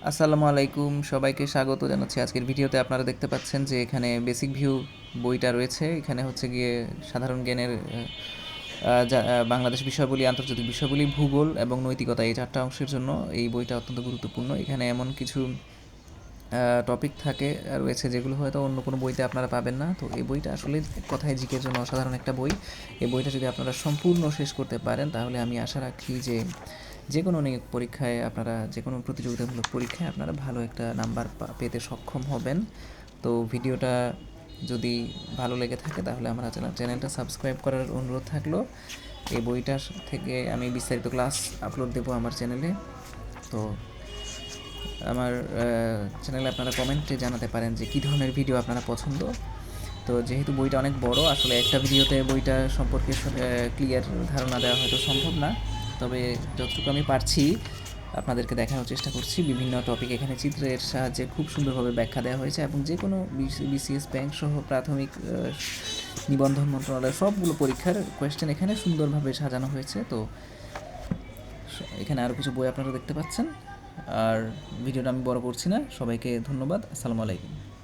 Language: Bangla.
আসসালামু আলাইকুম, সবাইকে স্বাগত জানাচ্ছি। আজকের ভিডিওতে আপনারা দেখতে পাচ্ছেন যে এখানে বেসিক ভিউ বইটা রয়েছে। এখানে হচ্ছে গিয়ে সাধারণ জ্ঞানের বাংলাদেশ বিষয়াবলী, আন্তর্জাতিক বিষয়াবলী, ভূগোল এবং নৈতিকতা, এই 4টা অংশের জন্য এই বইটা অত্যন্ত গুরুত্বপূর্ণ। এখানে এমন কিছু টপিক থাকে রয়েছে যেগুলো হয়তো অন্য কোনো বইতে আপনারা পাবেন না। তো এই বইটা আসলে এক কথায় জিকের জন্য অসাধারণ একটা বই। এই বইটা যদি আপনারা সম্পূর্ণ শেষ করতে পারেন তাহলে আমি আশা রাখি যে যে কোনো নিয়োগ পরীক্ষায় আপনারা, যে কোনো প্রতিযোগিতামূলক পরীক্ষায় আপনারা ভালো একটা নাম্বার পেতে সক্ষম হবেন। তো ভিডিওটা যদি ভালো লেগে থাকে তাহলে আমার চ্যানেলটা সাবস্ক্রাইব করার অনুরোধ থাকলো। এই বইটার থেকে আমি বিস্তারিত ক্লাস আপলোড দেবো আমার চ্যানেলে। তো আমার চ্যানেলে আপনারা কমেন্টে জানাতে পারেন যে কী ধরনের ভিডিও আপনারা পছন্দ। তো যেহেতু বইটা অনেক বড়, আসলে একটা ভিডিওতে বইটা সম্পর্কে ক্লিয়ার ধারণা দেওয়া হয়তো সম্ভব না, তবে যতটুকু আমি পারছি আপনাদেরকে দেখানোর চেষ্টা করছি। বিভিন্ন টপিক এখানে চিত্রের সাহায্যে খুব সুন্দরভাবে ব্যাখ্যা দেওয়া হয়েছে এবং যে কোনো বিসিএস ব্যাংক সহ প্রাথমিক নিবন্ধন মন্ত্রণালয় সবগুলো পরীক্ষার কোয়েশ্চেন এখানে সুন্দরভাবে সাজানো হয়েছে। তো এখানে আরও কিছু বই আপনারা দেখতে পাচ্ছেন। আর ভিডিওটা আমি বড় করছি না। সবাইকে ধন্যবাদ। আসসালামু আলাইকুম।